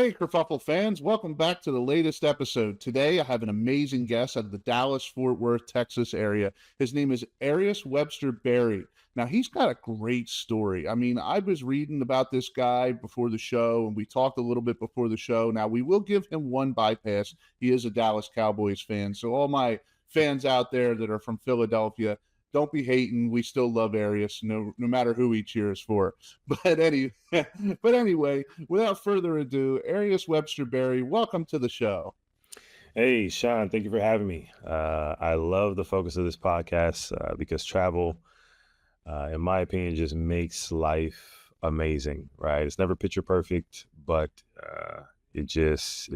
Hey, Kerfuffle fans, welcome back to the latest episode. Today, I have an amazing guest out of the Dallas-Fort Worth, Texas area. His name is Arias WebsterBerry. Now, he's got a great story. I mean, I was reading about this guy before the show, and we talked a little bit before the show. Now, we will give him one bypass. He is a Dallas Cowboys fan. So all my fans out there that are from Philadelphia, don't be hating. We still love Arias, no matter who he cheers for. But anyway, without further ado, Arias WebsterBerry, welcome to the show. Hey, Sean, thank you for having me. I love the focus of this podcast because travel, in my opinion, just makes life amazing, right? It's never picture perfect, but it is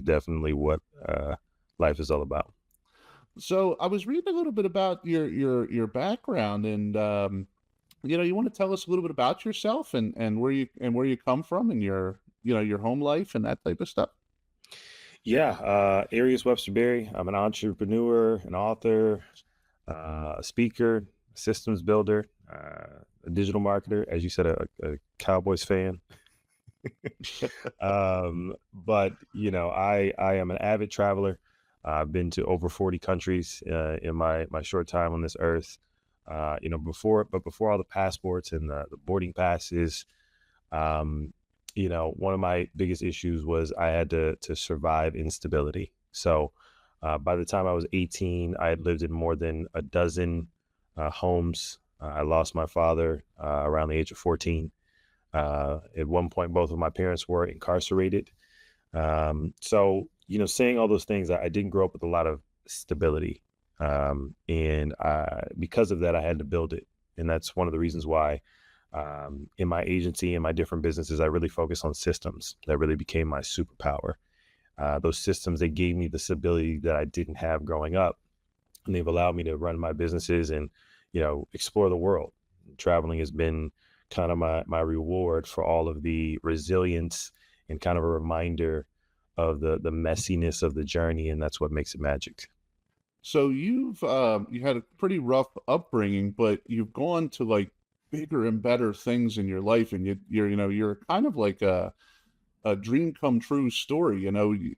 definitely what life is all about. So I was reading a little bit about your background, and you want to tell us a little bit about yourself and where you come from and your home life and that type of stuff. Yeah, Arias WebsterBerry. I'm an entrepreneur, an author, a speaker, systems builder, a digital marketer, as you said, a Cowboys fan. But I am an avid traveler. I've been to over 40 countries in my short time on this earth. Before all the passports and the boarding passes, one of my biggest issues was I had to survive instability. So by the time I was 18, I had lived in more than a dozen homes. I lost my father around the age of 14. At one point, both of my parents were incarcerated. Saying all those things, I didn't grow up with a lot of stability. And because of that, I had to build it. And that's one of the reasons why in my agency and my different businesses, I really focus on systems that really became my superpower. Those systems, they gave me the stability that I didn't have growing up. And they've allowed me to run my businesses and, explore the world. Traveling has been kind of my reward for all of the resilience and kind of a reminder of the messiness of the journey. And that's what makes it magic. So you had a pretty rough upbringing, but you've gone to like bigger and better things in your life, and you're kind of like a dream come true story. The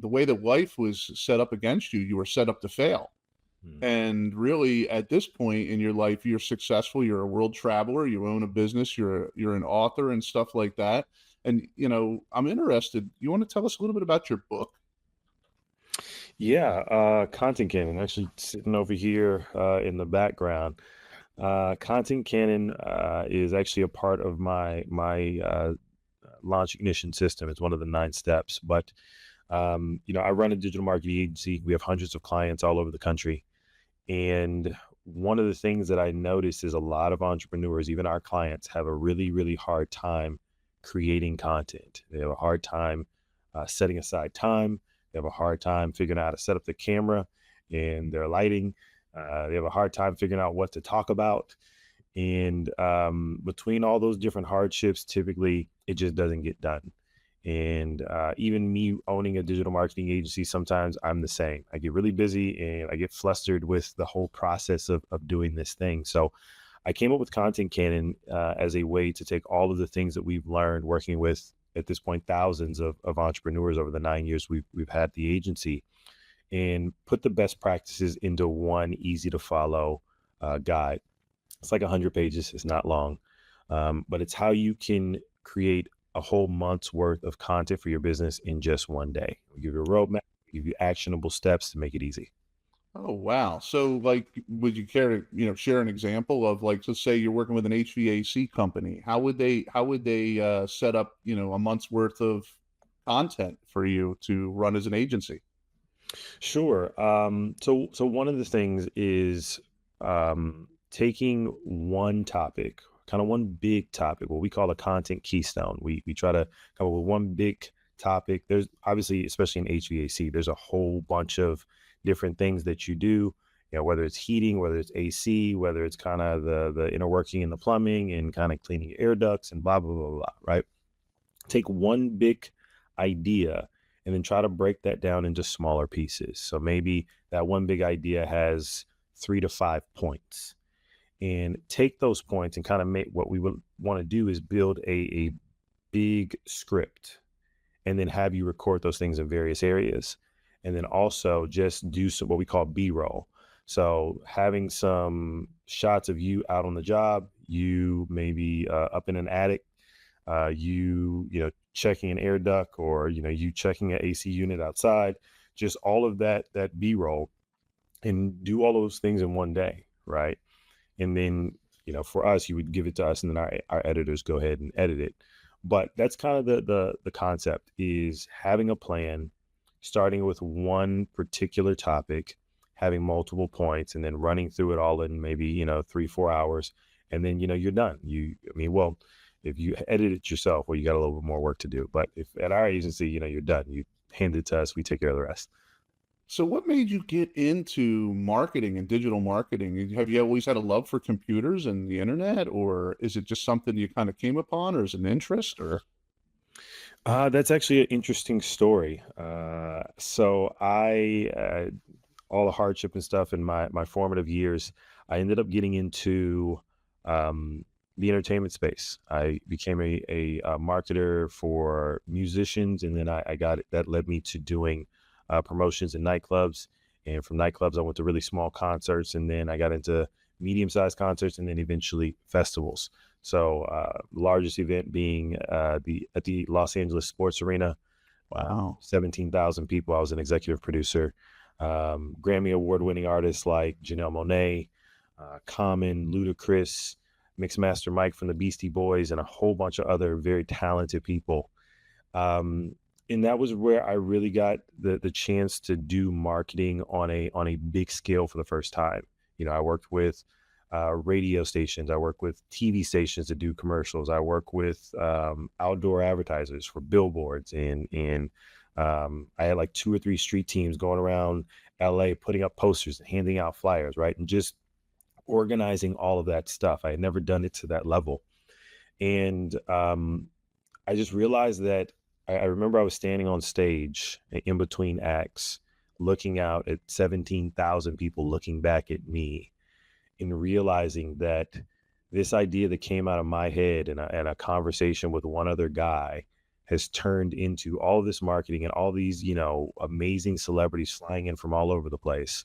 way that life was set up against you, you were set up to fail. Hmm. And really, at this point in your life, you're successful. You're a world traveler. You own a business. You're an author and stuff like that. And I'm interested. You want to tell us a little bit about your book? Yeah, Content Cannon, actually sitting over here in the background. Content Cannon is actually a part of my launch ignition system. It's one of the 9 steps. But I run a digital marketing agency. We have hundreds of clients all over the country, and one of the things that I noticed is a lot of entrepreneurs, even our clients, have a really, really hard time creating content. They have a hard time setting aside time. They have a hard time figuring out how to set up the camera and their lighting. They have a hard time figuring out what to talk about. And between all those different hardships, typically it just doesn't get done. And even me owning a digital marketing agency, sometimes I'm the same. I get really busy and I get flustered with the whole process of doing this thing. So I came up with Content Cannon as a way to take all of the things that we've learned working with, at this point, thousands of entrepreneurs over the 9 years we've had the agency, and put the best practices into one easy to follow guide. It's like 100 pages. It's not long, but it's how you can create a whole month's worth of content for your business in just one day. We give you a roadmap, give you actionable steps to make it easy. Oh, wow. So, like, would you care to, share an example of, like, let's say you're working with an HVAC company. How would they set up, a month's worth of content for you to run as an agency? Sure. So one of the things is taking one topic, kind of one big topic, what we call a content keystone. We try to come up with one big topic. There's obviously, especially in HVAC, there's a whole bunch of different things that you do. Whether it's heating, whether it's AC, whether it's kind of the inner working and the plumbing and kind of cleaning your air ducts and blah blah blah blah. Right? Take one big idea and then try to break that down into smaller pieces. So maybe that one big idea has 3 to 5 points, and take those points and kind of make, what we would want to do is build a big script. and then have you record those things in various areas. And then also just do some what we call B-roll. So having some shots of you out on the job, you maybe up in an attic, checking an air duct, or you checking an AC unit outside, just all of that B-roll, and do all those things in one day, right? And then for us, you would give it to us, and then our editors go ahead and edit it. But that's kind of the concept, is having a plan, starting with one particular topic, having multiple points, and then running through it all in maybe 3-4 hours, and then you're done. Well, if you edit it yourself, well, you got a little bit more work to do. But if at our agency, you're done, you hand it to us, we take care of the rest. So what made you get into marketing and digital marketing? Have you always had a love for computers and the internet, or is it just something you kind of came upon, or is it an interest, or? That's actually an interesting story. So all the hardship and stuff in my formative years, I ended up getting into um, the entertainment space. I became a marketer for musicians, and then I got that led me to doing promotions in nightclubs. And from nightclubs, I went to really small concerts, and then I got into medium-sized concerts, and then eventually festivals. So largest event being at the Los Angeles Sports Arena, Wow. 17,000 people. I was an executive producer. Grammy award-winning artists like Janelle Monáe, Common, Ludacris, Mixmaster Mike from the Beastie Boys, and a whole bunch of other very talented people. Um, and that was where I really got the chance to do marketing on a big scale for the first time. I worked with radio stations. I work with TV stations to do commercials. I work with outdoor advertisers for billboards, and I had like 2 or 3 street teams going around LA, putting up posters and handing out flyers, right? And just organizing all of that stuff. I had never done it to that level. And I just realized that I remember I was standing on stage in between acts, looking out at 17,000 people looking back at me, and realizing that this idea that came out of my head and a conversation with one other guy has turned into all this marketing and all these, amazing celebrities flying in from all over the place,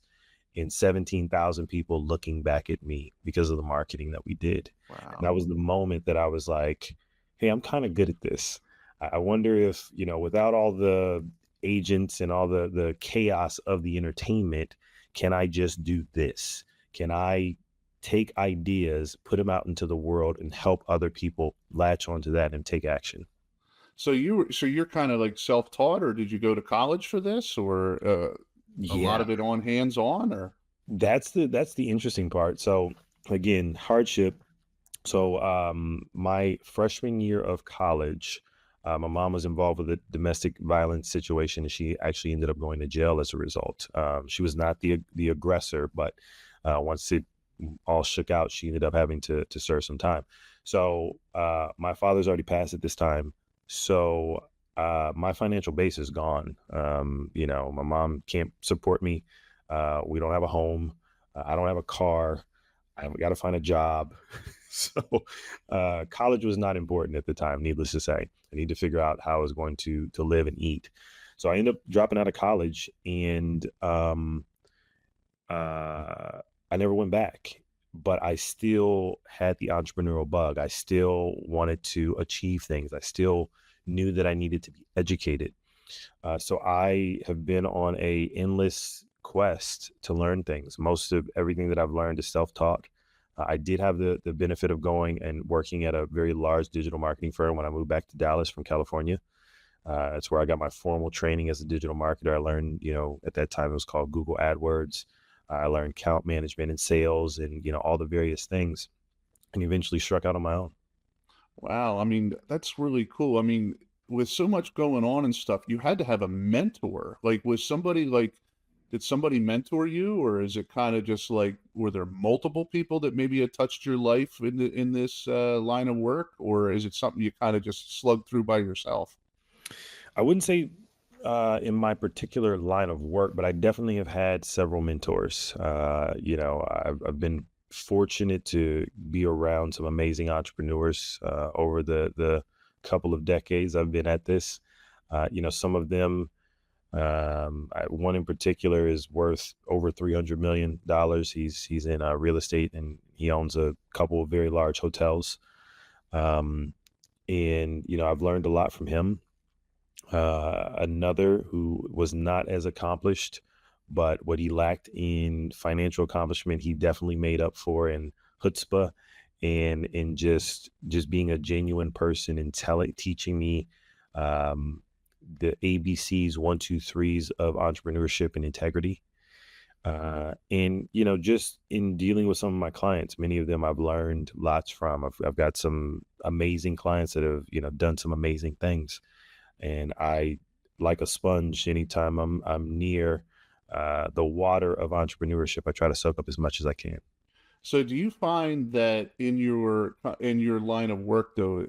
and 17,000 people looking back at me because of the marketing that we did. And that Wow. was the moment that I was like, hey, I'm kind of good at this. I wonder if, without all the agents and all the chaos of the entertainment, can I just do this? Can I take ideas, put them out into the world, and help other people latch onto that and take action? So you're kind of like self-taught, or did you go to college for this, or a lot Yeah, of it on hands-on, or? that's the interesting part. So again, hardship. So my freshman year of college, my mom was involved with a domestic violence situation, and she actually ended up going to jail as a result. She was not the aggressor, but once it all shook out, she ended up having to serve some time. So my father's already passed at this time, so my financial base is gone. My mom can't support me. We don't have a home. I don't have a car. I've got to find a job. So college was not important at the time, needless to say. I need to figure out how I was going to live and eat. So I ended up dropping out of college, and I never went back. But I still had the entrepreneurial bug. I still wanted to achieve things. I still knew that I needed to be educated. So I have been on a endless quest to learn things. Most of everything that I've learned is self-taught. I did have the benefit of going and working at a very large digital marketing firm when I moved back to Dallas from California. That's where I got my formal training as a digital marketer. I learned, at that time it was called Google AdWords. I learned account management and sales, and all the various things, and eventually struck out on my own. Wow, I mean, that's really cool. I mean, with so much going on and stuff, you had to have a mentor. Like, was somebody like, did somebody mentor you, or is it kind of just like, were there multiple people that maybe had touched your life in this line of work, or is it something you kind of just slugged through by yourself? I wouldn't say in my particular line of work, but I definitely have had several mentors. I've been fortunate to be around some amazing entrepreneurs over the couple of decades I've been at this. Some of them, one in particular is worth over $300 million. He's in real estate, and he owns a couple of very large hotels. Um, and I've learned a lot from him. Another who was not as accomplished, but what he lacked in financial accomplishment, he definitely made up for in chutzpah and in just being a genuine person and teaching me um, the ABCs, one, two, threes of entrepreneurship and integrity. And just in dealing with some of my clients, many of them I've learned lots from. I've got some amazing clients that have done some amazing things, and I, like a sponge, anytime I'm near the water of entrepreneurship, I try to soak up as much as I can. So do you find that in your line of work though,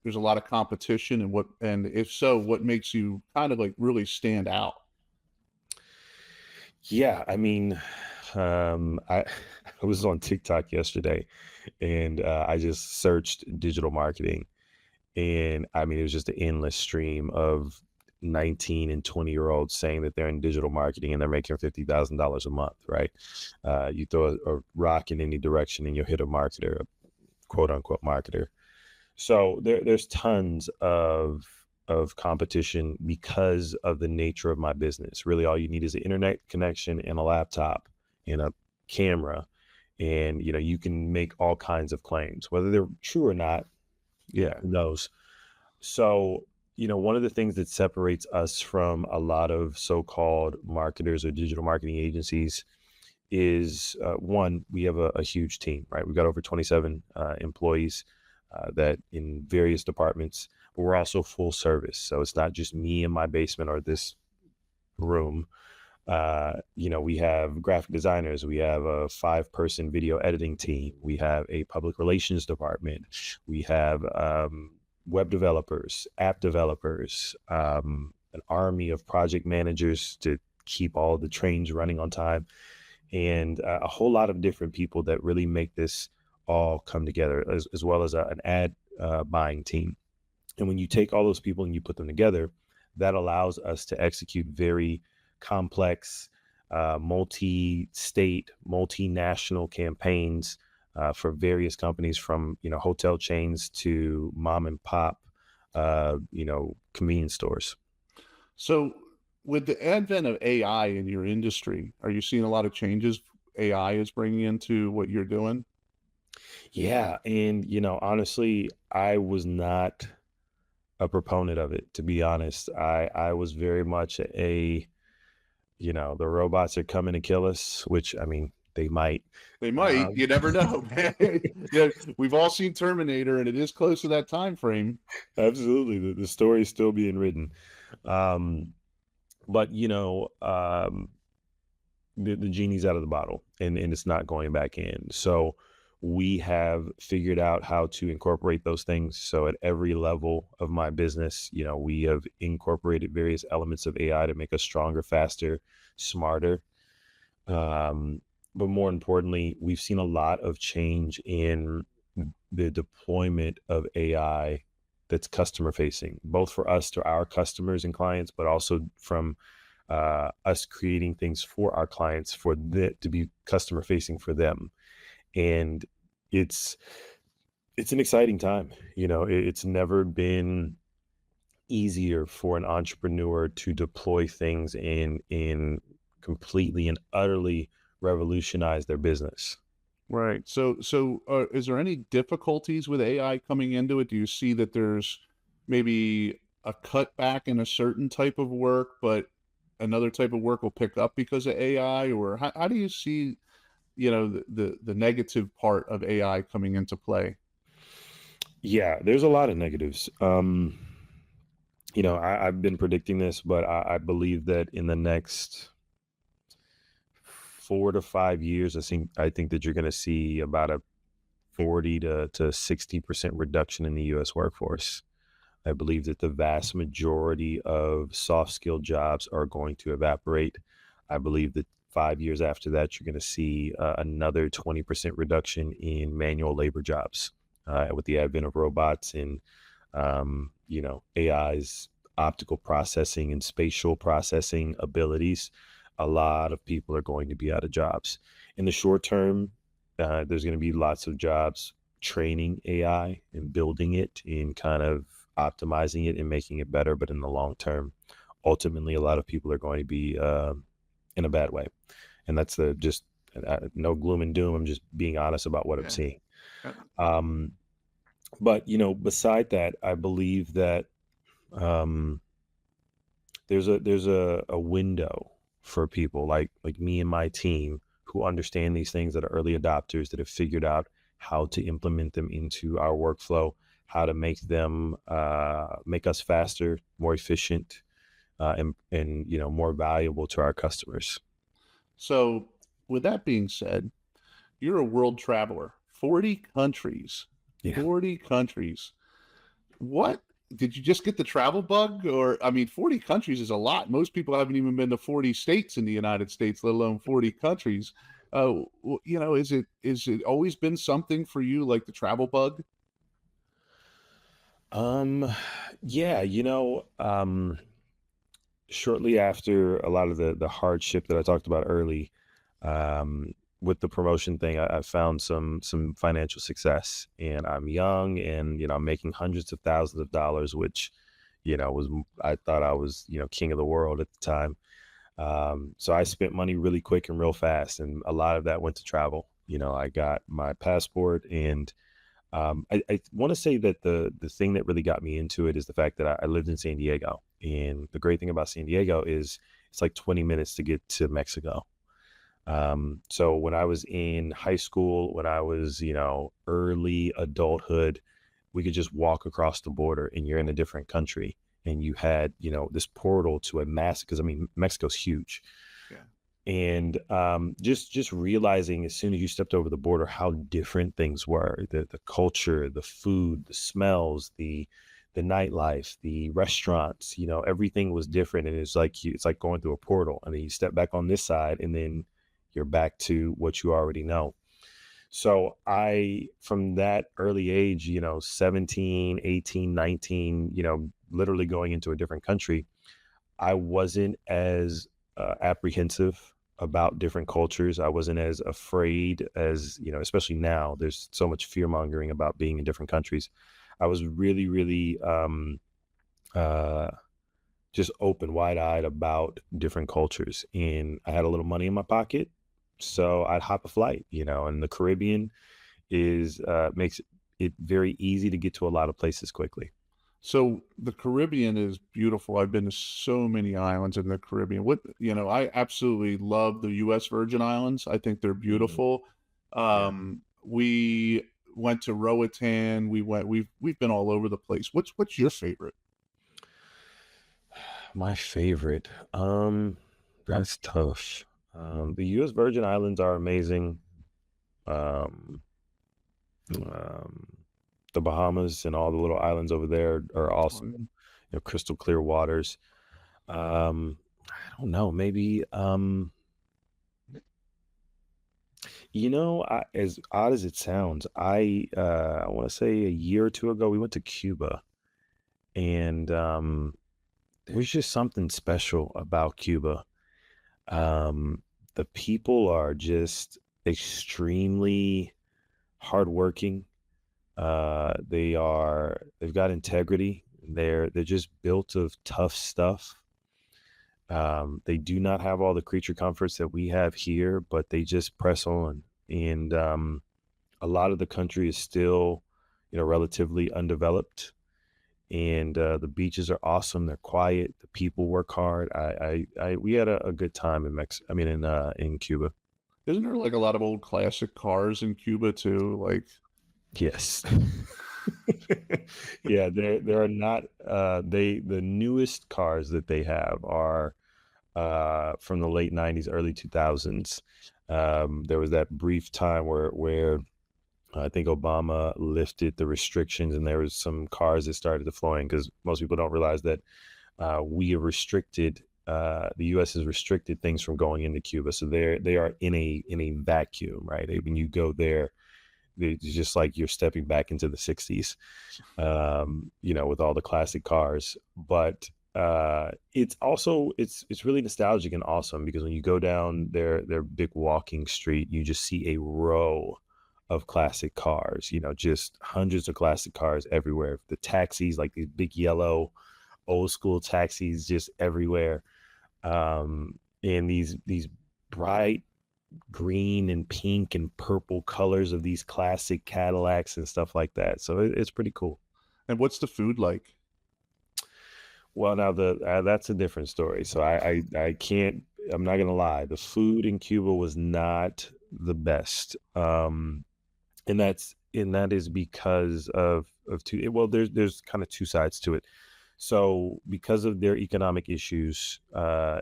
there's a lot of competition, and if so, what makes you kind of like really stand out? Yeah, I mean, I I was on TikTok yesterday, and I just searched digital marketing, and I mean, it was just an endless stream of 19 and 20-year-olds saying that they're in digital marketing and they're making $50,000 a month, right? You throw a rock in any direction and you'll hit a marketer, a quote unquote marketer. So there's tons of competition because of the nature of my business. Really, all you need is an internet connection and a laptop and a camera, and you can make all kinds of claims, whether they're true or not. Yeah. Who knows? So, one of the things that separates us from a lot of so-called marketers or digital marketing agencies is one, we have a huge team, right? We've got over 27 employees that in various departments, but we're also full service. So it's not just me in my basement or this room. We have graphic designers, we have a 5-person video editing team, we have a public relations department, we have web developers, app developers, an army of project managers to keep all the trains running on time, and a whole lot of different people that really make this all come together, as well as an ad buying team. And when you take all those people and you put them together, that allows us to execute very complex, multi-state, multinational campaigns for various companies, from hotel chains to mom and pop, convenience stores. So with the advent of AI in your industry, are you seeing a lot of changes AI is bringing into what you're doing? Yeah, and honestly, I was not a proponent of it, to be honest. I was very much the robots are coming to kill us, which I mean, they might. They might. Um, You never know, man. Yeah, we've all seen Terminator, and it is close to that time frame. Absolutely, the story is still being written. Um, but the genie's out of the bottle, and it's not going back in. So we have figured out how to incorporate those things. So at every level of my business, we have incorporated various elements of AI to make us stronger, faster, smarter. But more importantly, we've seen a lot of change in the deployment of AI that's customer facing, both for us to our customers and clients, but also from us creating things for our clients for that to be customer facing for them. And it's it's an exciting time. It's never been easier for an entrepreneur to deploy things in completely and utterly revolutionize their business. Right. So, is there any difficulties with AI coming into it? Do you see that there's maybe a cutback in a certain type of work, but another type of work will pick up because of AI? Or how do you see, the negative part of AI coming into play? Yeah, there's a lot of negatives. I've been predicting this, but I believe that in the next 4 to 5 years, I think that you're going to see about a 40 to 60% reduction in the U.S. workforce. I believe that the vast majority of soft skill jobs are going to evaporate. I believe that 5 years after that, you're going to see another 20% reduction in manual labor jobs with the advent of robots and AIs optical processing and spatial processing abilities, a lot of people are going to be out of jobs. In the short term, there's going to be lots of jobs training AI and building it and kind of optimizing it and making it better. But in the long term, ultimately, a lot of people are going to be in a bad way. And that's just no gloom and doom. I'm just being honest about what I'm Yeah. seeing. Uh, Um, but, beside that, I believe that um, there's a window for people like me and my team who understand these things, that are early adopters, that have figured out how to implement them into our workflow, how to make us faster, more efficient, and more valuable to our customers. So, with that being said, you're a world traveler, 40 countries, Yeah. 40 countries. What did you just get the travel bug? Or, I mean, 40 countries is a lot. Most people haven't even been to 40 states in the United States, let alone 40 countries. Is it always been something for you, like the travel bug? Um, yeah, shortly after a lot of the hardship that I talked about early, um, with the promotion thing, I found some financial success, and I'm young, and I'm making hundreds of thousands of dollars, which I thought I was king of the world at the time. So I spent money really quick and real fast, and a lot of that went to travel. I got my passport, and I want to say that the thing that really got me into it is the fact that I lived in San Diego, and the great thing about San Diego is it's like 20 minutes to get to Mexico. So when I was in high school, when I was early adulthood, we could just walk across the border, and you're in a different country, and you had this portal to a mass, because I mean Mexico's huge. Yeah. And just realizing as soon as you stepped over the border how different things were, the culture, the food, the smells, the nightlife, the restaurants, everything was different. And it's like going through a portal. I mean, you step back on this side, and then you're back to what you already know. So from that early age, 17, 18, 19, literally going into a different country, I wasn't as apprehensive about different cultures. I wasn't as afraid as, especially now, there's so much fear mongering about being in different countries. I was really, really uh, just open, wide eyed about different cultures. And I had a little money in my pocket. So I'd hop a flight, and the Caribbean makes it very easy to get to a lot of places quickly. So the Caribbean is beautiful. I've been to so many islands in the Caribbean. I absolutely love the U.S. Virgin Islands. I think they're Mhm. beautiful. Yeah. We went to Roatan. We've been all over the place. What's your favorite? My favorite. That's tough. The U.S. Virgin Islands are amazing. Um, um, the Bahamas and all the little islands over there are also, Um, crystal clear waters. I don't know, maybe, as odd as it sounds, I want to say a year or two ago, we went to Cuba, and there's just something special about Cuba. Um, the people are just extremely hardworking. They've got integrity. They're just built of tough stuff. They do not have all the creature comforts that we have here, but they just press on. And a lot of the country is still, relatively undeveloped. And the beaches are awesome. They're quiet. The people work hard. We had a good time in in Cuba. isn't there like a lot of old classic cars in Cuba too? Like, Yes. Yeah, there are not the newest cars that they have are from the late 90s, early 2000s. There was that brief time where I think Obama lifted the restrictions, and there was some cars that started to flow in, because most people don't realize that we have restricted the U.S. has restricted things from going into Cuba, so they are in a vacuum, right? When you go there, it's just like you're stepping back into the 60s, with all the classic cars. But It's really nostalgic and awesome because when you go down their big walking street, you just see a row of classic cars, just hundreds of classic cars everywhere. The taxis, like these big yellow old school taxis just everywhere. And these bright green and pink and purple colors of these classic Cadillacs and stuff like that. So it's pretty cool. And what's the food like? Well, now that's a different story. So I can't. I'm not gonna lie. The food in Cuba was not the best, and that is because of two. Well, there's kind of two sides to it. So because of their economic issues,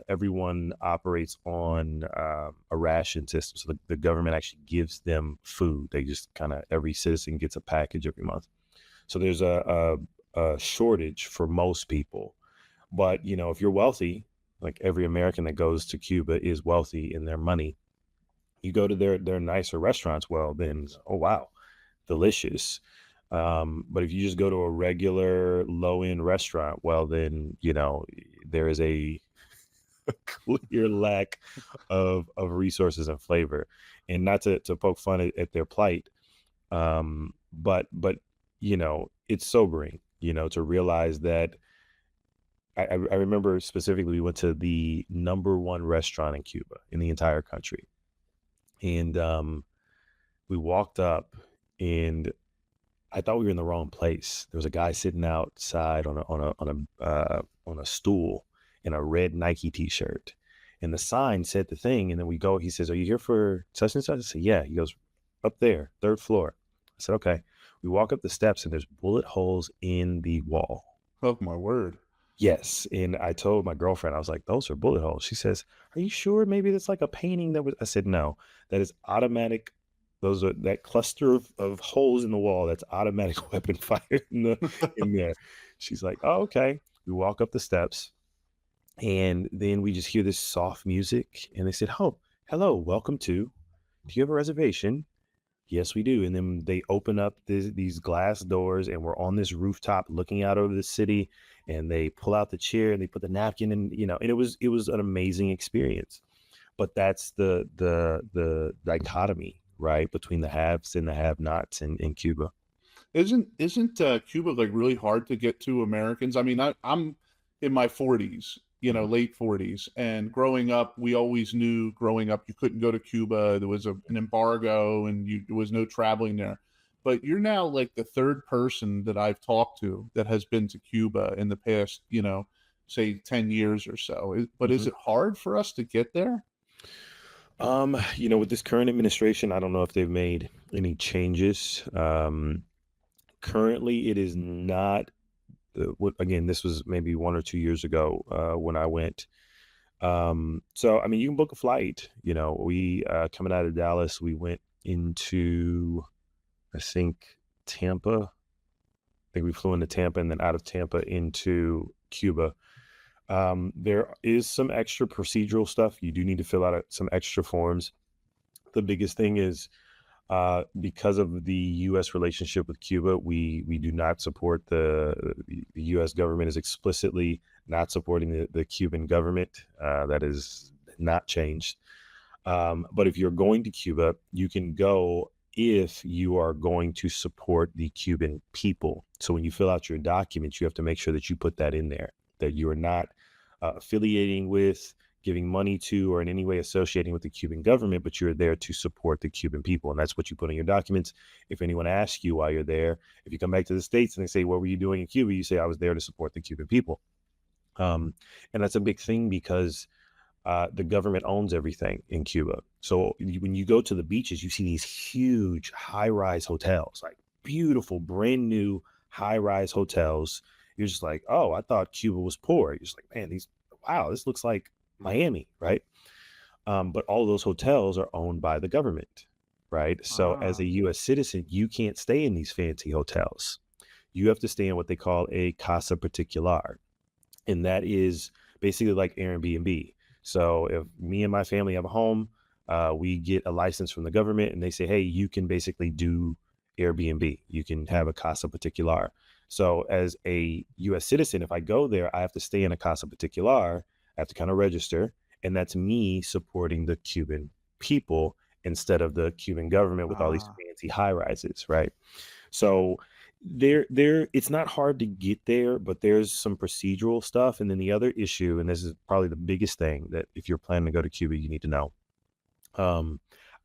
everyone operates on a ration system. So the government actually gives them food. They just kind of every citizen gets a package every month. So there's a shortage for most people. But if you're wealthy, like every American that goes to Cuba is wealthy in their money, you go to their nicer restaurants, well, then, oh wow, delicious. But if you just go to a regular low end restaurant, well, then there is a clear lack of resources and flavor. And not to poke fun at their plight, but it's sobering, to realize that I remember specifically we went to the number one restaurant in Cuba in the entire country. And we walked up and I thought we were in the wrong place. There was a guy sitting outside on a stool in a red Nike t-shirt. And the sign said the thing. And then we go, he says, "Are you here for such and such?" I said, "Yeah." He goes, "Up there, third floor." I said, "Okay." We walk up the steps and there's bullet holes in the wall. Oh my word. Yes, and I told my girlfriend, I was like, "Those are bullet holes." She says, "Are you sure? Maybe that's like a painting that was." I said, "No, that is automatic. Those are that cluster of holes in the wall. That's automatic weapon fire in there." She's like, "Oh, okay." We walk up the steps, and then we just hear this soft music, and they said, "Oh, hello, welcome to. Do you have a reservation?" "Yes, we do." And then they open up these glass doors, and we're on this rooftop looking out over the city. And they pull out the chair and they put the napkin, and and it was an amazing experience. But that's the dichotomy, right, between the haves and the have-nots in Cuba. Isn't Cuba like really hard to get to Americans? I mean, I'm in my 40s, Mhm. late 40s, and growing up, we always knew growing up you couldn't go to Cuba. There was an embargo, and there was no traveling there. But you're now like the third person that I've talked to that has been to Cuba in the past, say 10 years or so. But is Mhm. it hard for us to get there? With this current administration, I don't know if they've made any changes. Currently, it is not. Again, this was maybe 1 or 2 years ago when I went. So I mean, you can book a flight. We coming out of Dallas, we went into I think Tampa. I think we flew into Tampa and then out of Tampa into Cuba. There is some extra procedural stuff. You do need to fill out some extra forms. The biggest thing is because of the U.S. relationship with Cuba, we do not support the U.S. government is explicitly not supporting the Cuban government. That is not changed. But if you're going to Cuba, you can go if you are going to support the Cuban people. So when you fill out your documents, you have to make sure that you put that in there, that you are not affiliating with, giving money to, or in any way associating with the Cuban government, but you're there to support the Cuban people. And that's what you put in your documents. If anyone asks you why you're there, if you come back to the States and they say, "What were you doing in Cuba?" You say, "I was there to support the Cuban people." And that's a big thing because the government owns everything in Cuba. So when you go to the beaches, you see these huge high-rise hotels, like beautiful, brand new high-rise hotels. You're just like, "Oh, I thought Cuba was poor." You're just like, "Man, wow, this looks like Miami," right? But all of those hotels are owned by the government, right? So as a Ah. U.S. citizen, you can't stay in these fancy hotels. You have to stay in what they call a casa particular, and that is basically like Airbnb. So if me and my family have a home, we get a license from the government, and they say, "Hey, you can basically do Airbnb. You can have a casa particular. So as a U.S. citizen, if I go there, I have to stay in a casa particular. I have to kind of register, and that's me supporting the Cuban people instead of the Cuban government with all these Ah, fancy high rises, right? So it's not hard to get there, but there's some procedural stuff. And then the other issue, and this is probably the biggest thing that if you're planning to go to Cuba, you need to know. Um,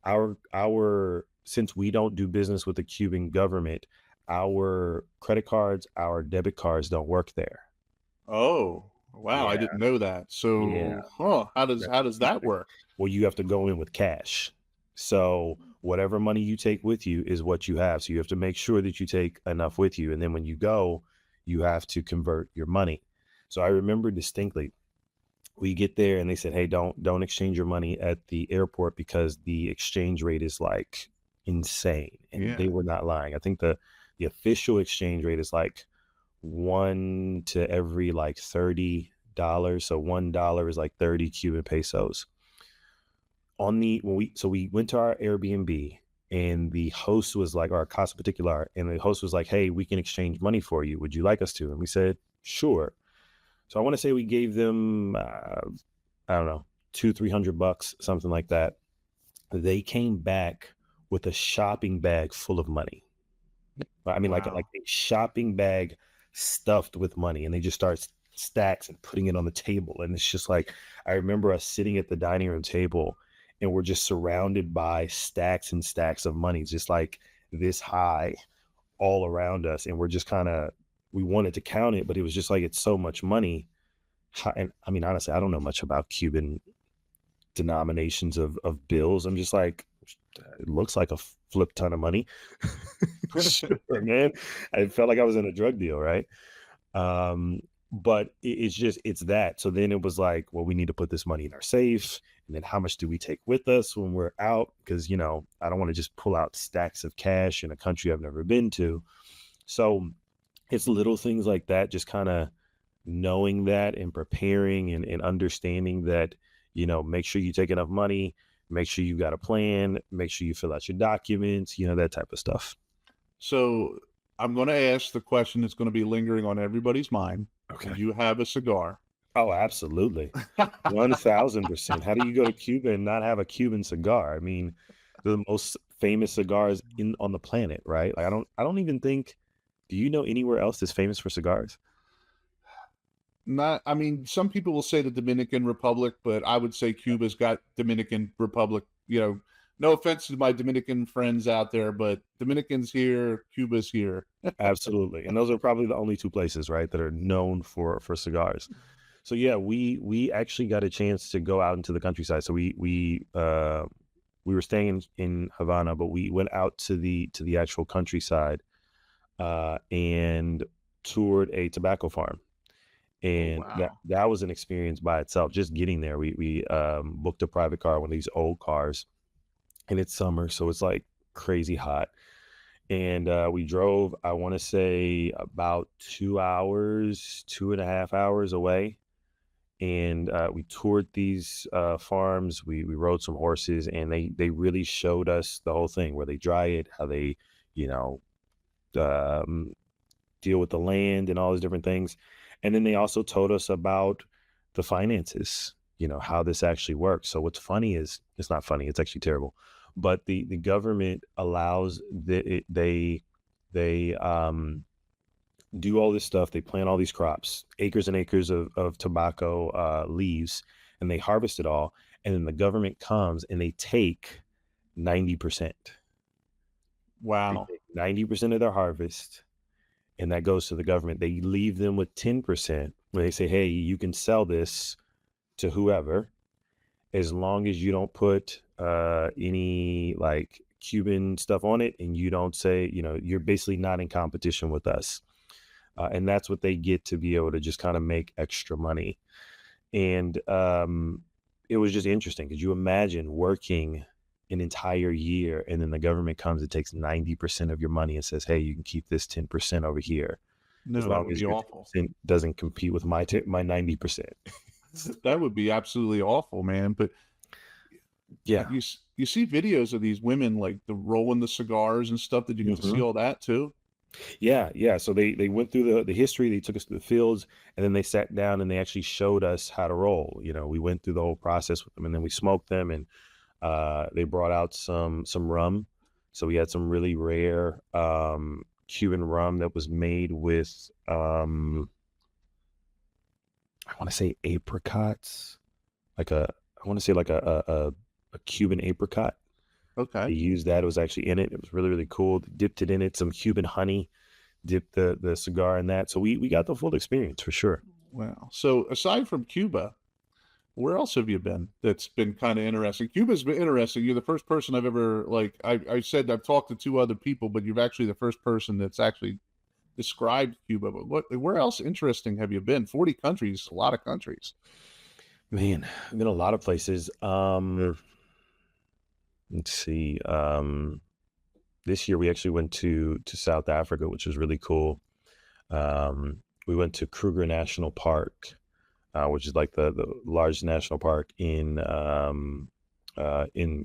our since we don't do business with the Cuban government, our credit cards, our debit cards don't work there. oh, wow, I Yeah, didn't know that. yeah. So, huh, how does that work? Well, you have to go in with cash. So whatever money you take with you is what you have. So you have to make sure that you take enough with you. And then when you go, you have to convert your money. So I remember distinctly, we get there and they said, hey, don't exchange your money at the airport because the exchange rate is like insane. And they Yeah. were not lying. I think the official exchange rate is like one to every like $30. So $1 is like 30 Cuban pesos. We went to our Airbnb and the host was like, our casa particular, and the host was like, hey, we can exchange money for you. Would you like us to? And we said, sure. So I want to say we gave them, I don't know, 200-300 bucks, something like that. They came back with a shopping bag full of money. I mean, like Wow. a shopping bag stuffed with money, and they just start stacks and putting it on the table. And it's just like, I remember us sitting at the dining room table, and we're just surrounded by stacks and stacks of money, just like this high all around us. And we're just kind of, we wanted to count it, but it was just like, it's so much money. And I mean, honestly, I don't know much about Cuban denominations of bills. I'm just like, it looks like a flip ton of money. Sure, man. I felt like I was in a drug deal, right? But it's just, it's that. So then it was like, well, we need to put this money in our safe. And then how much do we take with us when we're out? Because, I don't want to just pull out stacks of cash in a country I've never been to. So it's little things like that, just kind of knowing that and preparing and understanding that, make sure you take enough money, make sure you got a plan, make sure you fill out your documents, that type of stuff. So, I'm going to ask the question that's going to be lingering on everybody's mind. Do Okay. you have a cigar? Oh, absolutely. 1000%. How do you go to Cuba and not have a Cuban cigar? I mean, the most famous cigars on the planet, right? Like I don't even think, do you know anywhere else that's famous for cigars? Not, I mean, some people will say the Dominican Republic, but I would say Cuba's got Dominican Republic. No offense to my Dominican friends out there, but Dominicans here, Cuba's here. Absolutely. And those are probably the only two places, right, that are known for cigars. So yeah, we actually got a chance to go out into the countryside. So we were staying in Havana, but we went out to the actual countryside and toured a tobacco farm. Oh, And that wow. that was an experience by itself. Just getting there, we booked a private car, one of these old cars, and it's summer, so it's like crazy hot. And we drove, I want to say, about 2 hours, 2.5 hours away. And we toured these farms. We rode some horses, and they really showed us the whole thing, where they dry it, how they, you know, um, deal with the land and all these different things. And then they also told us about the finances, how this actually works. So what's funny is, it's not funny, it's actually terrible. But the government allows they do all this stuff. They plant all these crops, acres and acres of tobacco leaves, and they harvest it all. And then the government comes and they take 90%. They Wow. take 90% of their harvest, and that goes to the government. They leave them with 10% where they say, hey, you can sell this to whoever, as long as you don't put any like Cuban stuff on it, and you don't say, you're basically not in competition with us. And that's what they get to be able to just kind of make extra money. And it was just interesting. Could you imagine working an entire year, and then the government comes and takes 90% of your money and says, hey, you can keep this 10% over here, as No, that long would as be your awful. 10% doesn't compete with my 90%. That would be absolutely awful, man. But Yeah. you see videos of these women like the rolling the cigars and stuff. Did you get to see Hmm. all that too? Yeah, yeah. So they went through the history. They took us to the fields, and then they sat down and they actually showed us how to roll. We went through the whole process with them, and then we smoked them, and they brought out some rum. So we had some really rare Cuban rum that was made with I want to say apricots, like I want to say like a Cuban apricot. They Okay. used that. It was actually in it. It was really, really cool. They dipped it in it, some Cuban honey, dipped the cigar in that. So we got the full experience for sure. Wow. So aside from Cuba, where else have you been that's been kind of interesting? Cuba's been interesting. You're the first person I've ever like I said I've talked to two other people, but you're actually the first person that's actually described Cuba. But where else interesting have you been? 40 countries, a lot of countries. Man, I've been a lot of places. Let's see. This year we actually went to South Africa, which was really cool. We went to Kruger National Park, which is like the largest national park in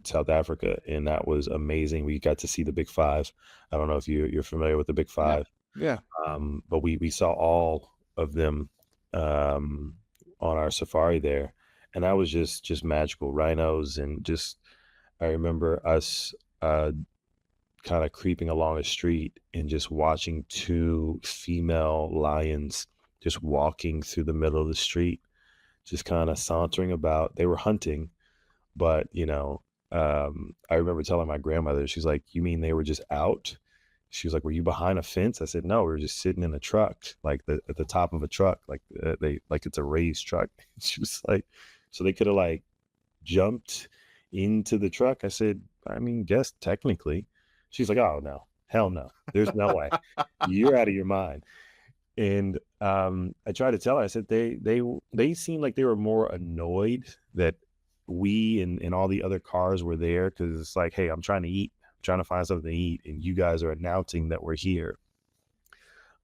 South Africa, and that was amazing. We got to see the Big Five. I don't know if you're familiar with the Big Yeah. Five, Yeah. but we saw all of them um, on our safari there, and that was just magical. Rhinos and just I remember us kind of creeping along a street and just watching two female lions just walking through the middle of the street, just kind of sauntering about. They were hunting, but I remember telling my grandmother, she's like, "You mean they were just out?" She was like, "Were you behind a fence?" I said, "No, we were just sitting in a truck, like at the top of a truck, like they like it's a raised truck." She was like, "So they could have like jumped into the truck?" I said, "I mean, guess technically." She's like, "Oh no, hell no. There's no way. You're out of your mind." And I tried to tell her, I said they seemed like they were more annoyed that we and all the other cars were there because it's like, hey, I'm trying to eat, I'm trying to find something to eat, and you guys are announcing that we're here.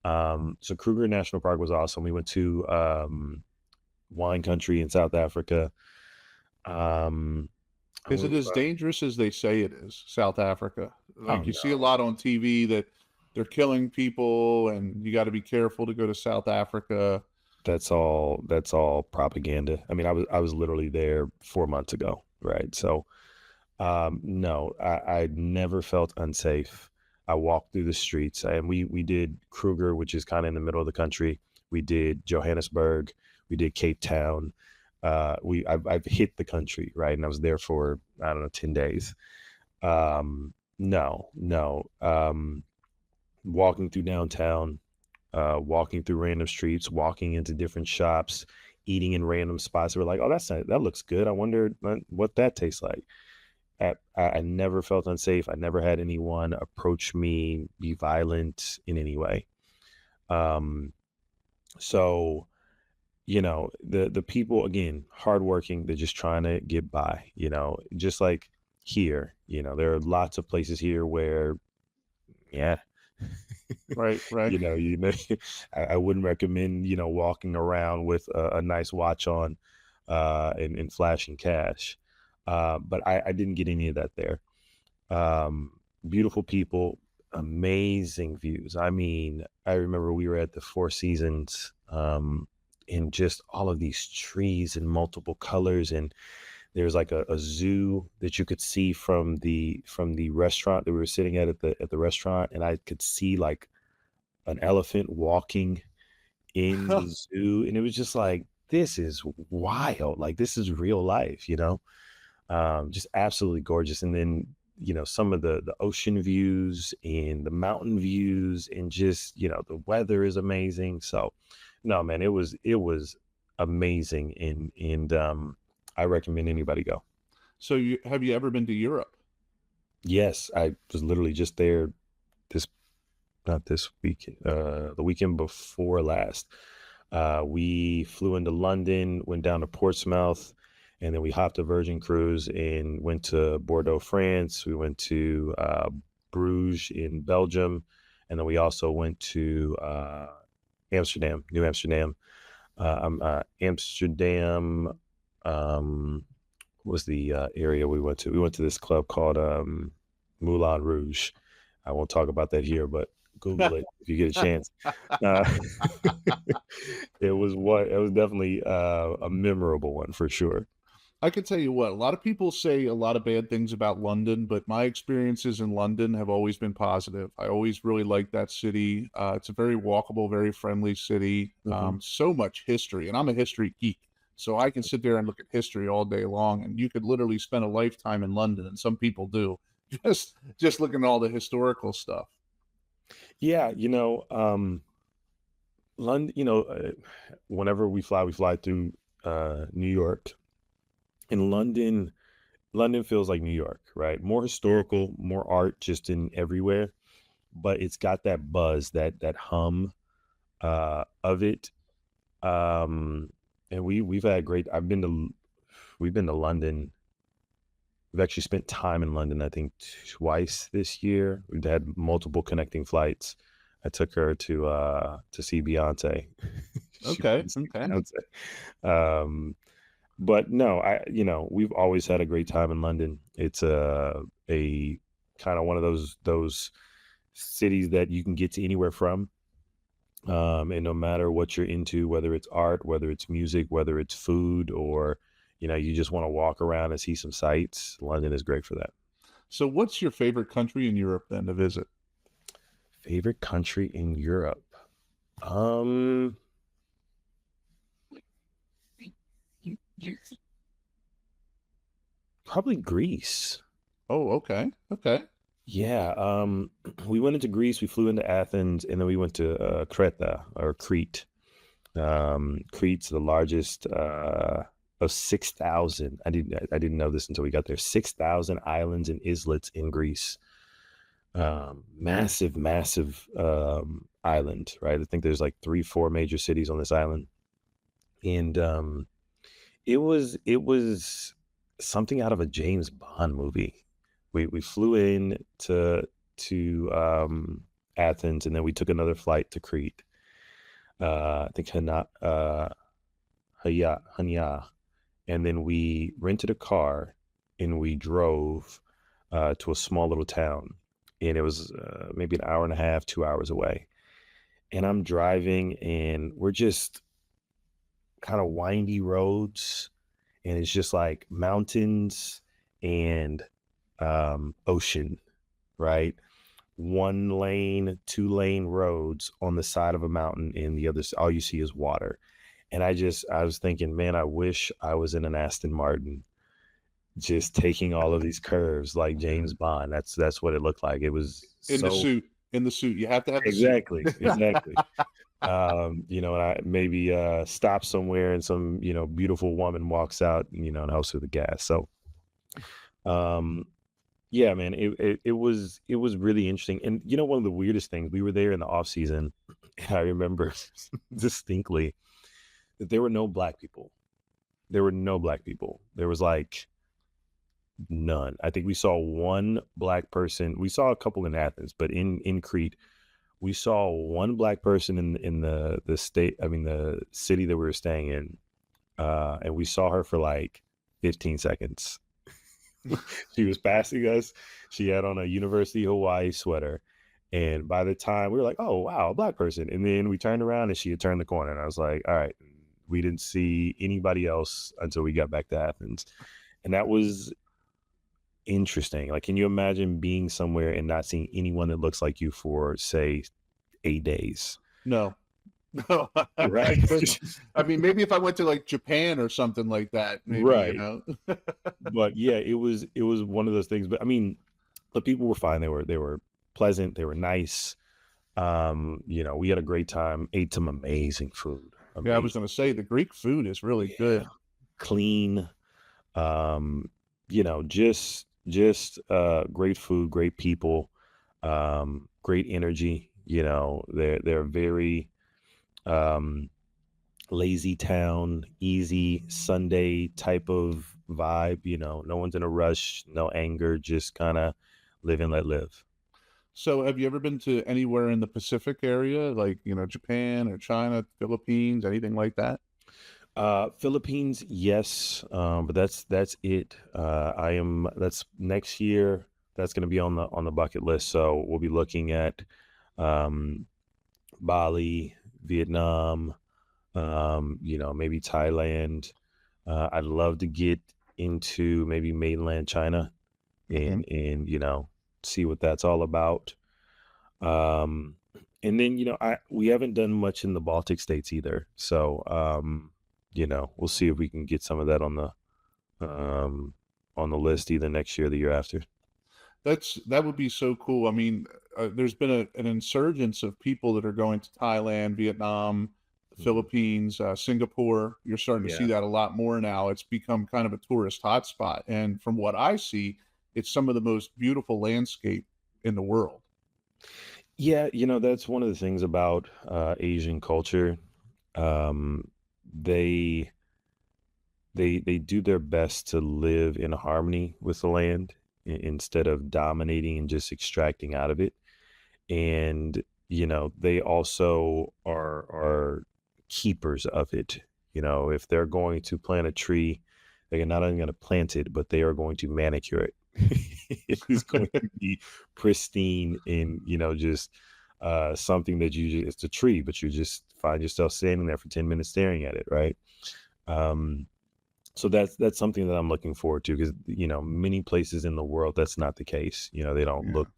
So Kruger National Park was awesome. We went to wine country in South Africa. Um, Is it oh, as dangerous as they say it is, South Africa? oh Like you see a no, lot on TV that they're killing people and you got to be careful to go to South Africa. that's all propaganda. I mean, I was literally there 4 months ago, right? So no, I never felt unsafe. I walked through the streets, and we did Kruger, which is kind of in the middle of the country. We did Johannesburg. We did Cape Town. I've hit the country, right? And I was there for, I don't know, 10 days. No, no. Walking through downtown, walking through random streets, walking into different shops, eating in random spots. We're like, oh, that looks good. I wonder what that tastes like. I never felt unsafe. I never had anyone approach me, be violent in any way. Um, so the people, again, hardworking. They're just trying to get by. Just like here. There are lots of places here where, yeah, Right, right. you know, I wouldn't recommend walking around with a nice watch on, and flashing cash. But I didn't get any of that there. Beautiful people, amazing views. I mean, I remember we were at the Four Seasons, and just all of these trees in multiple colors, and there's like a zoo that you could see from the restaurant that we were sitting at the restaurant, and I could see like an elephant walking in the zoo, and it was just like, this is wild, like this is real life. Just absolutely gorgeous. And then some of the ocean views and the mountain views, and just the weather is amazing. So no, man, it was amazing, and I recommend anybody go. So have you ever been to Europe? Yes, I was literally just there this not this week, the weekend before last. We flew into London, went down to Portsmouth, and then we hopped a Virgin cruise and went to Bordeaux, France. We went to Bruges in Belgium, and then we also went to Amsterdam, New Amsterdam, Amsterdam. Um, was the area we went to? We went to this club called Moulin Rouge. I won't talk about that here, but Google it if you get a chance. Uh, it was definitely a memorable one for sure. I can tell you what, a lot of people say a lot of bad things about London, but my experiences in London have always been positive. I always really liked that city. It's a very walkable, very friendly city. Hmm. So much history, and I'm a history geek. So I can sit there and look at history all day long, and you could literally spend a lifetime in London, and some people do, just looking at all the historical stuff. Yeah, London. Whenever we fly through New York. In London, London feels like New York, right? More historical, more art, just in everywhere, but it's got that buzz, that hum of it. Um, and we've had great. We've been to London. We've actually spent time in London, I think, twice this year. We've had multiple connecting flights. I took her to see Beyonce. She Okay, wanted to see okay. Beyonce. But no, we've always had a great time in London. It's a kind of one of those cities that you can get to anywhere from. And no matter what you're into, whether it's art, whether it's music, whether it's food, or you just want to walk around and see some sights, London is great for that. So, what's your favorite country in Europe then to visit? Favorite country in Europe? Um, Probably Greece. Oh, okay, okay. Yeah, we went into Greece, we flew into Athens, and then we went to Creta or Crete. Crete's the largest of 6,000. I didn't know this until we got there. 6,000 islands and islets in Greece. Massive, massive island, right? I think there's like 3, 4 major cities on this island, and it was something out of a James Bond movie. We flew in to Athens, and then we took another flight to Crete. I think Hania, and then we rented a car and we drove to a small little town, and it was maybe an hour and a half, 2 hours away. And I'm driving, and we're just kind of windy roads, and it's just like mountains and ocean, right? 1 lane, 2 lane roads on the side of a mountain, and all you see is water. And I was thinking, man, I wish I was in an Aston Martin, just taking all of these curves like James Bond. That's what it looked like. It was In the so suit, in the suit, you have to have the suit. exactly, exactly. And I maybe stop somewhere and some, beautiful woman walks out, and helps with the gas. So, um, yeah, man, it was really interesting. And one of the weirdest things, we were there in the off season, and I remember distinctly that there were no black people. There were no black people. There was like none. I think we saw one black person. We saw a couple in Athens, but in Crete, we saw one black person in the state. I mean, the city that we were staying in, and we saw her for like 15 seconds. She was passing us. She had on a University of Hawaii sweater. And by the time we were like, oh, wow, a black person. And then we turned around and she had turned the corner. And I was like, all right, we didn't see anybody else until we got back to Athens. And that was interesting. Like, can you imagine being somewhere and not seeing anyone that looks like you for, say, 8 days? No, no, I Right. couldn't. I mean, maybe if I went to like Japan or something like that, maybe, you Right. know. But yeah, it was one of those things. But I mean, the people were fine. They were pleasant. They were nice. We had a great time. Ate some amazing food. Yeah, I was Amazing. going to say the Greek food is really Yeah. good. Clean. Just great food, great people, great energy. They're very um lazy town, easy Sunday type of vibe. No one's in a rush, no anger, just kind of live and let live. So, have you ever been to anywhere in the Pacific area, like, Japan or China, Philippines, anything like that? Philippines, yes, but that's it. That's next year. That's going to be on the bucket list. So we'll be looking at um, Bali, Vietnam, maybe Thailand. I'd love to get into maybe mainland China Hmm. and see what that's all about. Um, and then I we haven't done much in the Baltic states either. So we'll see if we can get some of that um on the list either next year or the year after. That would be so cool. I mean, there's been an insurgence of people that are going to Thailand, Vietnam, the Mhm. Philippines, Singapore. You're starting to see Yeah. that a lot more now. It's become kind of a tourist hotspot, and from what I see, it's some of the most beautiful landscape in the world. Yeah, that's one of the things about Asian culture. Um, they they do their best to live in harmony with the land instead of dominating and just extracting out of it. And they also are keepers of it. If they're going to plant a tree, they're not only going to plant it, but they are going to manicure it. It is going to be pristine and just something that it's a tree, but you just find yourself standing there for 10 minutes staring at it, right? um so that's something that I'm looking forward to, because many places in the world that's not the case. They don't Yeah. look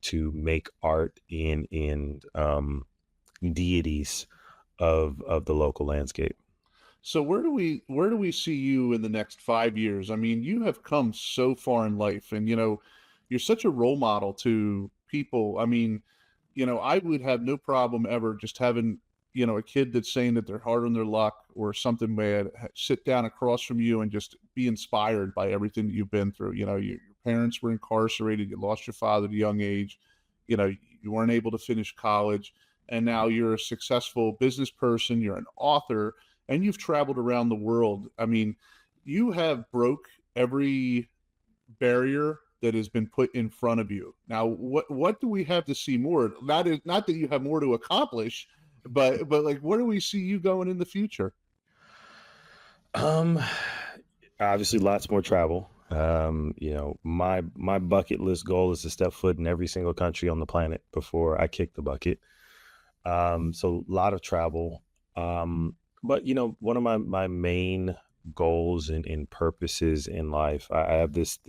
to make art in deities of the local landscape. So where do we see you in the next 5 years? I mean, you have come so far in life, and you're such a role model to people. I mean, I would have no problem ever just having a kid that's saying that they're hard on their luck or something bad, sit down across from you and just be inspired by everything that you've been through. Your parents were incarcerated, you lost your father at a young age, you weren't able to finish college, and now you're a successful business person, you're an author, and you've traveled around the world. I mean, you have broke every barrier that has been put in front of you. Now, what do we have to see more? Not that you have more to accomplish, but like, where do we see you going in the future? um Obviously lots more travel. My bucket list goal is to step foot in every single country on the planet before I kick the bucket. So a lot of travel. But one of my main goals and purposes in life, I have this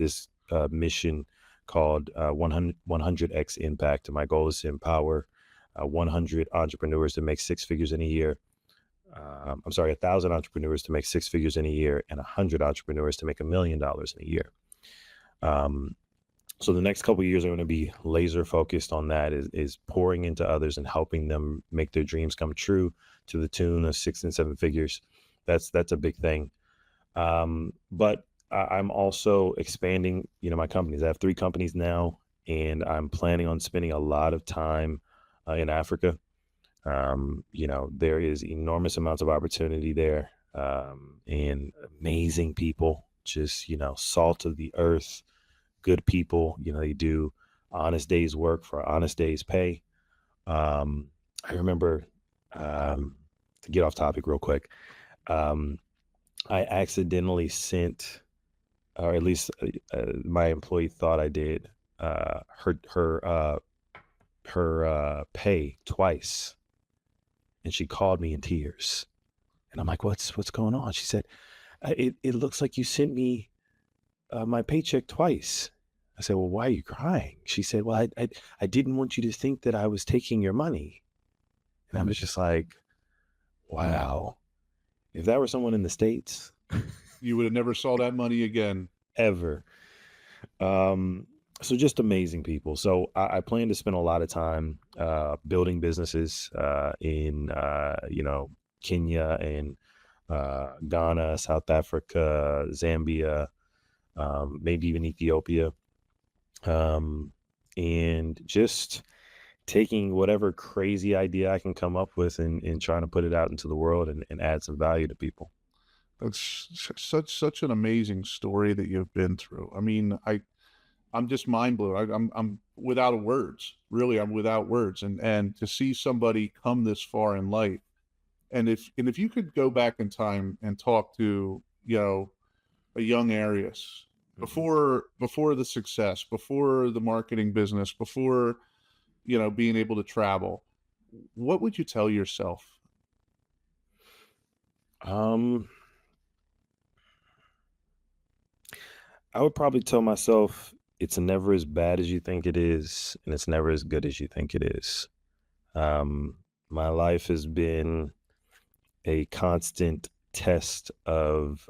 mission called 100x impact. And my goal is to empower 100 entrepreneurs to make six figures in a year. I'm sorry, 1,000 entrepreneurs to make six figures in a year, and 100 entrepreneurs to make $1 million in a year. Um, so the next couple of years are going to be laser focused on that, is pouring into others and helping them make their dreams come true to the tune of six and seven figures. That's a big thing. But I'm also expanding, my companies. I have three companies now, and I'm planning on spending a lot of time in Africa. There is enormous amounts of opportunity there, and amazing people, just, salt of the earth, good people. They do honest days work for honest days pay. I remember, to get off topic real quick, um, I accidentally sent, or at least my employee thought I did, her pay twice, and she called me in tears. And I'm like, what's going on? She said, it looks like you sent me my paycheck twice. I said, well, why are you crying? She said, well, I didn't want you to think that I was taking your money. And I was just like, wow, if that were someone in the States, You would have never saw that money again. ever. Um, so just amazing people. So I plan to spend a lot of time building businesses in, Kenya and Ghana, South Africa, Zambia, maybe even Ethiopia, um, and just taking whatever crazy idea I can come up with and trying to put it out into the world and add some value to people. That's such an amazing story that you've been through. I mean, I'm just mind blown. I'm without words. Really, I'm without words. And to see somebody come this far in life, And if you could go back in time and talk to, a young Arias Mhm. before the success, before the marketing business, before, being able to travel, what would you tell yourself? Um, I would probably tell myself it's never as bad as you think it is, and it's never as good as you think it is. My life has been a constant test of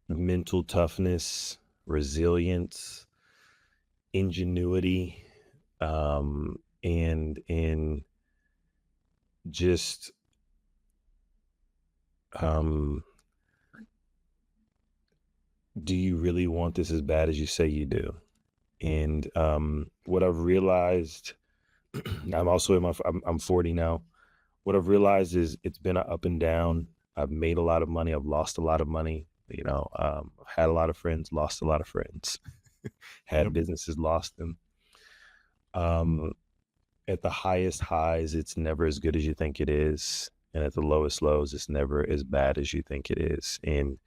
mental toughness, resilience, ingenuity, and just um, do you really want this as bad as you say you do? And what I've realized, I'm 40 now. What I've realized is it's been an up and down. I've made a lot of money. I've lost a lot of money. I've had a lot of friends, lost a lot of friends, had Yep. businesses, lost them. Um, at the highest highs, it's never as good as you think it is. And at the lowest lows, it's never as bad as you think it is. And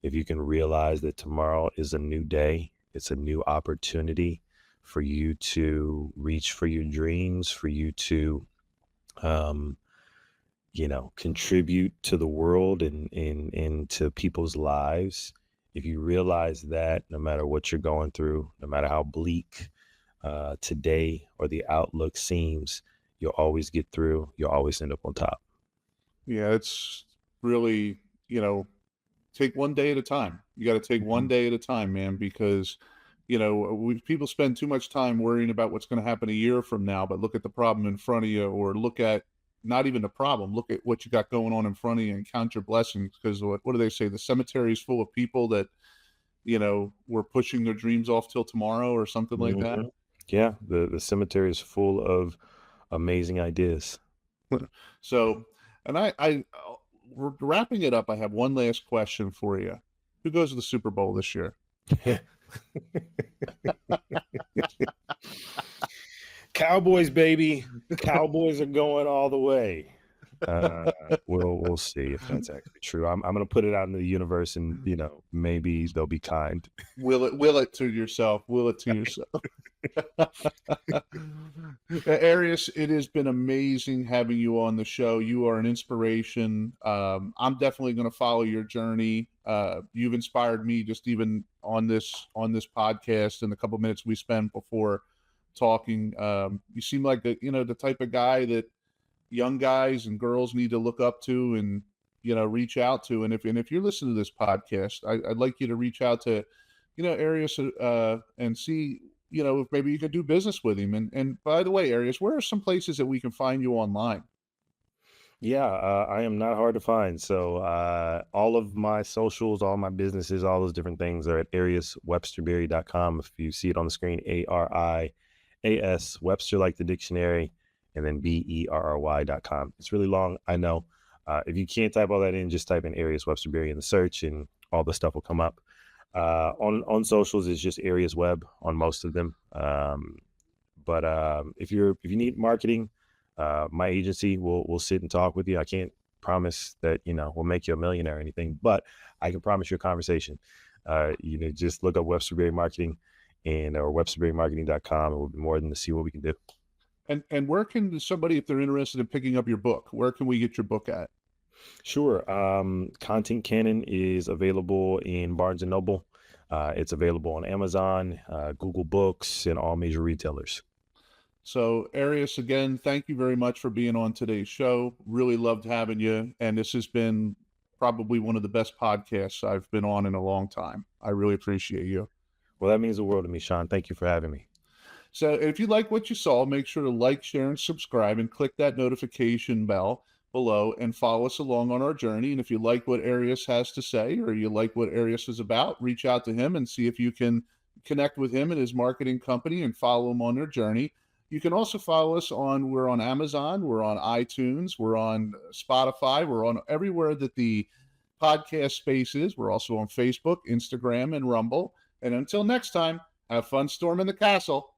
if you can realize that tomorrow is a new day, it's a new opportunity for you to reach for your dreams, for you to, um, contribute to the world and to people's lives. If you realize that no matter what you're going through, no matter how bleak today or the outlook seems, you'll always get through. You'll always end up on top. Yeah, it's really, take one day at a time. You got to take one Mhm. day at a time, man, because people spend too much time worrying about what's going to happen a year from now, but look at the problem in front of you, or look at not even the problem, look at what you got going on in front of you and count your blessings. Because what do they say? The cemetery is full of people that were pushing their dreams off till tomorrow or something like that. Mhm. Yeah, the cemetery is full of amazing ideas. So, and we're wrapping it up. I have one last question for you. Who goes to the Super Bowl this year? Cowboys, baby. Cowboys are going all the way. Uh, we'll see if that's actually true. I'm gonna put it out into the universe, and maybe they'll be kind. Will it to yourself. Will it to yourself. Arias, it has been amazing having you on the show. You are an inspiration. I'm definitely going to follow your journey. You've inspired me just even on this podcast and the couple minutes we spent before talking. You seem like the type of guy that young guys and girls need to look up to and reach out to. And if you're listening to this podcast, I'd like you to reach out to Arias, and see if maybe you could do business with him. And by the way, Arias, where are some places that we can find you online? Yeah, I am not hard to find. So all of my socials, all my businesses, all those different things are at ariaswebsterberry.com. If you see it on the screen, Arias, Webster like the dictionary, and then BERRY.com. It's really long, I know. If you can't type all that in, just type in Arias WebsterBerry in the search and all the stuff will come up. On socials, it's just Arias Web on most of them. But if you need marketing, my agency will sit and talk with you. I can't promise that we'll make you a millionaire or anything, but I can promise you a conversation. Just look up WebsterBerry Marketing or WebsterBerryMarketing.com, and we'll be more than to see what we can do. And where can somebody, if they're interested in picking up your book, where can we get your book at? Sure. Content Canon is available in Barnes and Noble. It's available on Amazon, Google Books, and all major retailers. So, Arias, again, thank you very much for being on today's show. Really loved having you. And this has been probably one of the best podcasts I've been on in a long time. I really appreciate you. Well, that means the world to me, Sean. Thank you for having me. So, if you like what you saw, make sure to like, share, and subscribe, and click that notification bell below and follow us along on our journey. And if you like what Arias has to say, or you like what Arias is about, reach out to him and see if you can connect with him and his marketing company and follow him on their journey. You can also follow us we're on Amazon, we're on iTunes, we're on Spotify, we're on everywhere that the podcast space is. We're also on Facebook, Instagram, and Rumble. And until next time, have fun storming the castle.